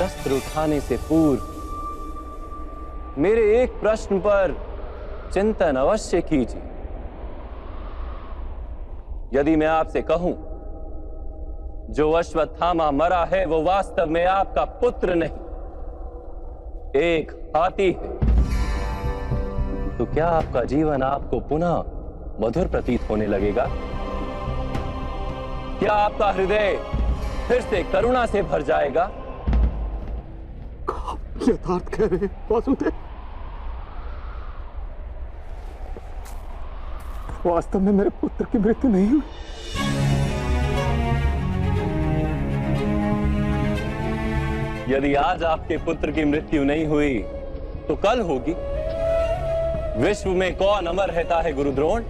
शस्त्र उठाने से पूर्व मेरे एक प्रश्न पर चिंतन अवश्य कीजिए। यदि मैं आपसे कहूं जो अश्वत्थामा मरा है वो वास्तव में आपका पुत्र नहीं, एक हाथी है, तो क्या आपका जीवन आपको पुनः मधुर प्रतीत होने लगेगा? क्या आपका हृदय फिर से करुणा से भर जाएगा? यथार्थ कह रहे हैं वासुदेव। वास्तव में मेरे पुत्र की मृत्यु नहीं हुई। यदि आज आपके पुत्र की मृत्यु नहीं हुई तो कल होगी। विश्व में कौन अमर रहता है गुरुद्रोण?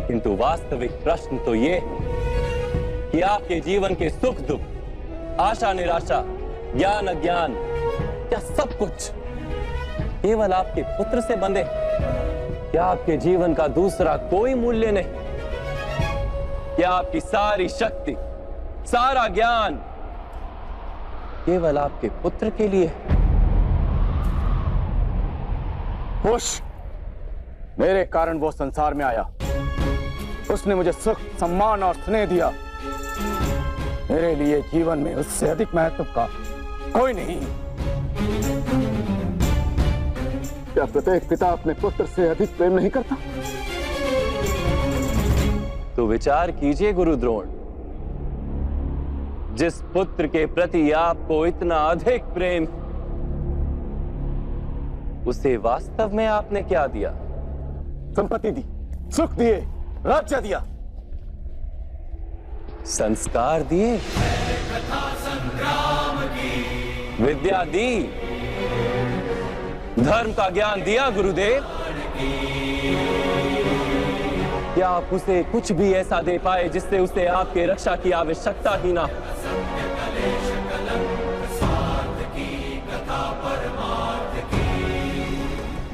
किंतु वास्तविक प्रश्न तो ये कि आपके जीवन के सुख दुख, आशा निराशा, ज्ञान अज्ञान, क्या सब कुछ केवल आपके पुत्र से बंधे? क्या आपके जीवन का दूसरा कोई मूल्य नहीं? क्या आपकी सारी शक्ति, सारा ज्ञान केवल आपके पुत्र के लिए? खुश, मेरे कारण वो संसार में आया। उसने मुझे सुख, सम्मान और स्नेह दिया। मेरे लिए जीवन में उससे अधिक महत्व का कोई नहीं। क्या प्रत्येक पिता अपने पुत्र से अधिक प्रेम नहीं करता? तो विचार कीजिए गुरुद्रोण, जिस पुत्र के प्रति आपको इतना अधिक प्रेम, उसे वास्तव में आपने क्या दिया? संपत्ति दी, सुख दिए, राज्य दिया, संस्कार दिए, विद्या दी, धर्म का ज्ञान दिया गुरुदेव। क्या आप उसे कुछ भी ऐसा दे पाए जिससे उसे आपके रक्षा की आवश्यकता ही ना हो?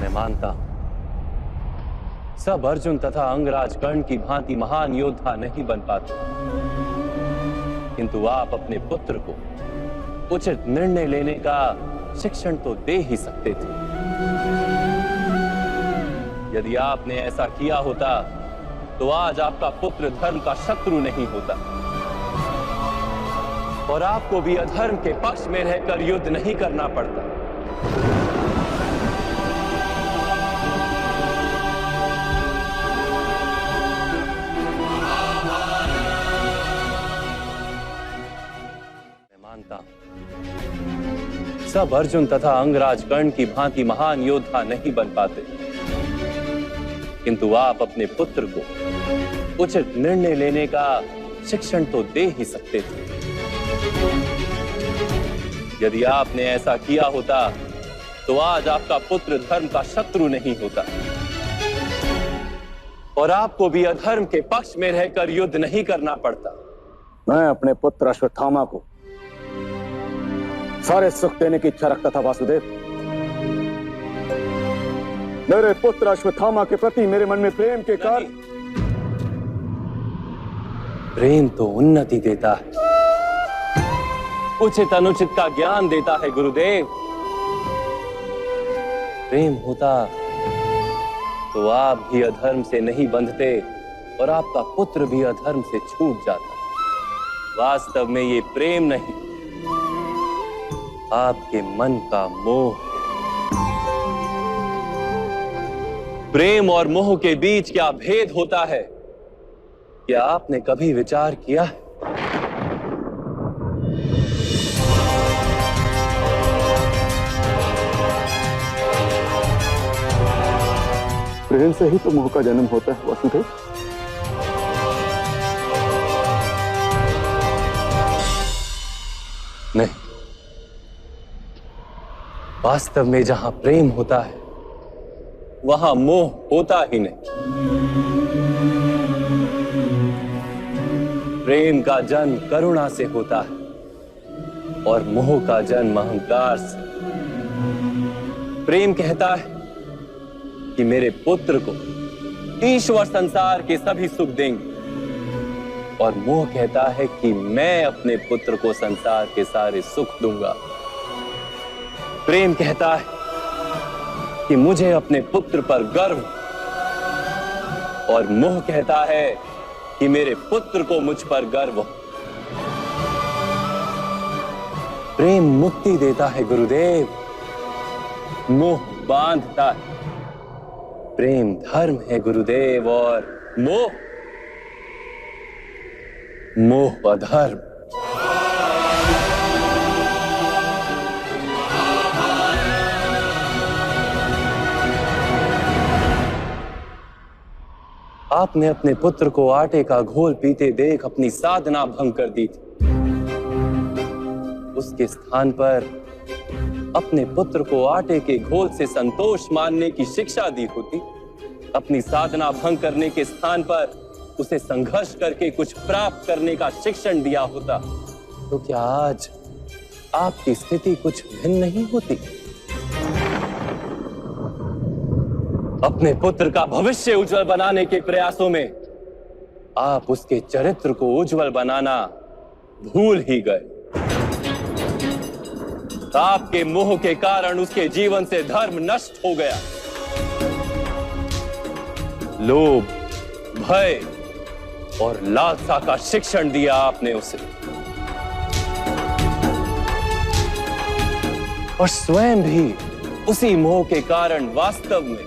मैं मानता हूं सब अर्जुन तथा अंगराज कर्ण की भांति महान योद्धा नहीं बन पाते, किंतु आप अपने पुत्र को उचित निर्णय लेने का शिक्षण तो दे ही सकते थे। यदि आपने ऐसा किया होता तो आज आपका पुत्र धर्म का शत्रु नहीं होता और आपको भी अधर्म के पक्ष में रहकर युद्ध नहीं करना पड़ता। मैं मानता हूं सब अर्जुन तथा अंगराज कर्ण की भांति महान योद्धा नहीं बन पाते, किंतु आप अपने पुत्र को उचित निर्णय लेने का शिक्षण तो दे ही सकते थे। यदि आपने ऐसा किया होता तो आज आपका पुत्र धर्म का शत्रु नहीं होता और आपको भी अधर्म के पक्ष में रहकर युद्ध नहीं करना पड़ता। मैं अपने पुत्र अश्वत्थामा को सारे सुख देने की इच्छा रखता था वासुदेव। मेरे पुत्र अश्वत्थामा के प्रति मेरे मन में प्रेम के कारण। प्रेम तो उन्नति देता है, उचित अनुचित का ज्ञान देता है गुरुदेव। प्रेम होता तो आप भी अधर्म से नहीं बंधते और आपका पुत्र भी अधर्म से छूट जाता। वास्तव में ये प्रेम नहीं, आपके मन का मोह। प्रेम और मोह के बीच क्या भेद होता है, क्या आपने कभी विचार किया है? प्रेम से ही तो मोह का जन्म होता है वसुदेव। नहीं, वास्तव में जहां प्रेम होता है वहां मोह होता ही नहीं। प्रेम का जन्म करुणा से होता है और मोह का जन्म अहंकार से। प्रेम कहता है कि मेरे पुत्र को ईश्वर संसार के सभी सुख देंगे, और मोह कहता है कि मैं अपने पुत्र को संसार के सारे सुख दूंगा। प्रेम कहता है कि मुझे अपने पुत्र पर गर्व, और मोह कहता है कि मेरे पुत्र को मुझ पर गर्व। प्रेम मुक्ति देता है गुरुदेव, मोह बांधता है। प्रेम धर्म है गुरुदेव, और मोह अधर्म। आपने अपने पुत्र को आटे का घोल पीते देख अपनी साधना भंग कर दी थी। उसके स्थान पर अपने पुत्र को आटे के घोल से संतोष मानने की शिक्षा दी होती। अपनी साधना भंग करने के स्थान पर उसे संघर्ष करके कुछ प्राप्त करने का शिक्षण दिया होता, तो क्या आज आपकी स्थिति कुछ भिन्न नहीं होती? अपने पुत्र का भविष्य उज्जवल बनाने के प्रयासों में आप उसके चरित्र को उज्जवल बनाना भूल ही गए। आपके मोह के कारण उसके जीवन से धर्म नष्ट हो गया। लोभ, भय और लालसा का शिक्षण दिया आपने उसे, और स्वयं भी उसी मोह के कारण वास्तव में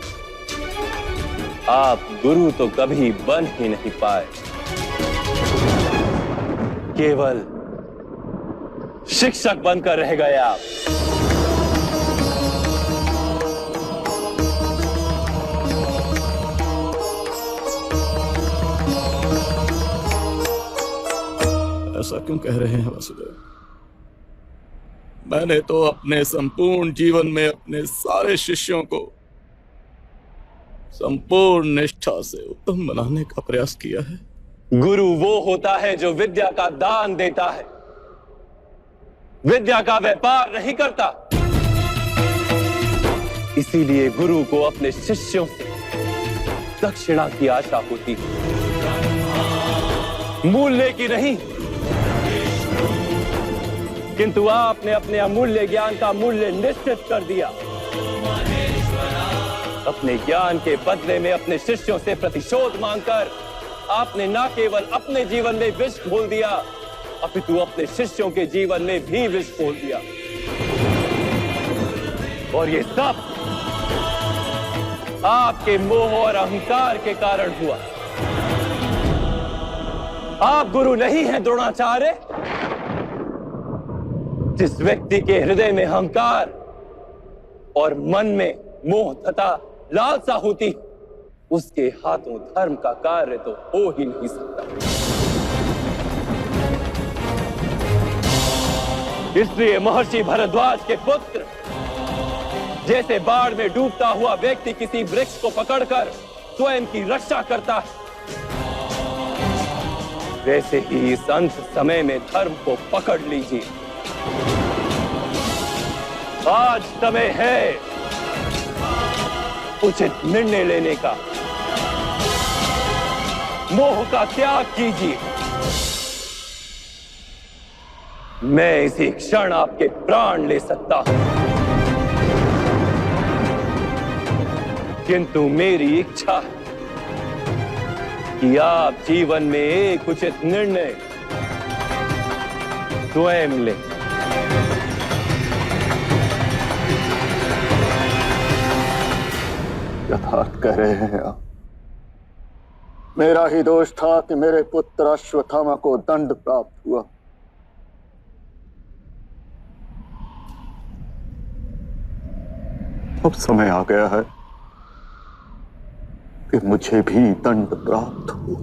आप गुरु तो कभी बन ही नहीं पाए, केवल शिक्षक बनकर रह गए आप। ऐसा क्यों कह रहे हैं वासुदेव? मैंने तो अपने संपूर्ण जीवन में अपने सारे शिष्यों को संपूर्ण निष्ठा से उत्तम बनाने का प्रयास किया है। गुरु वो होता है जो विद्या का दान देता है, विद्या का व्यापार नहीं करता। इसीलिए गुरु को अपने शिष्यों से दक्षिणा की आशा होती है, मूल्य की नहीं। किंतु आपने अपने अमूल्य ज्ञान का मूल्य निश्चित कर दिया। अपने ज्ञान के बदले में अपने शिष्यों से प्रतिशोध मांगकर आपने न केवल अपने जीवन में विष घोल दिया, अपितु अपने शिष्यों के जीवन में भी विष घोल दिया। और ये सब आपके मोह और अहंकार के कारण हुआ। आप गुरु नहीं हैं द्रोणाचार्य। जिस व्यक्ति के हृदय में अहंकार और मन में मोह तथा लालसा होती, उसके हाथों धर्म का कार्य तो हो ही नहीं सकता। इसलिए महर्षि भरद्वाज के पुत्र जैसे बाढ़ में डूबता हुआ व्यक्ति किसी वृक्ष को पकड़कर स्वयं की रक्षा करता है, वैसे ही इस अंत समय में धर्म को पकड़ लीजिए। आज समय है उचित निर्णय लेने का। मोह का त्याग कीजिए। मैं इसी क्षण आपके प्राण ले सकता हूं, किंतु मेरी इच्छा है कि आप जीवन में एक उचित निर्णय स्वयं लें। यथार्थ कह रहे हैं आप। मेरा ही दोष था कि मेरे पुत्र अश्वत्थामा को दंड प्राप्त हुआ। अब समय आ गया है कि मुझे भी दंड प्राप्त हो।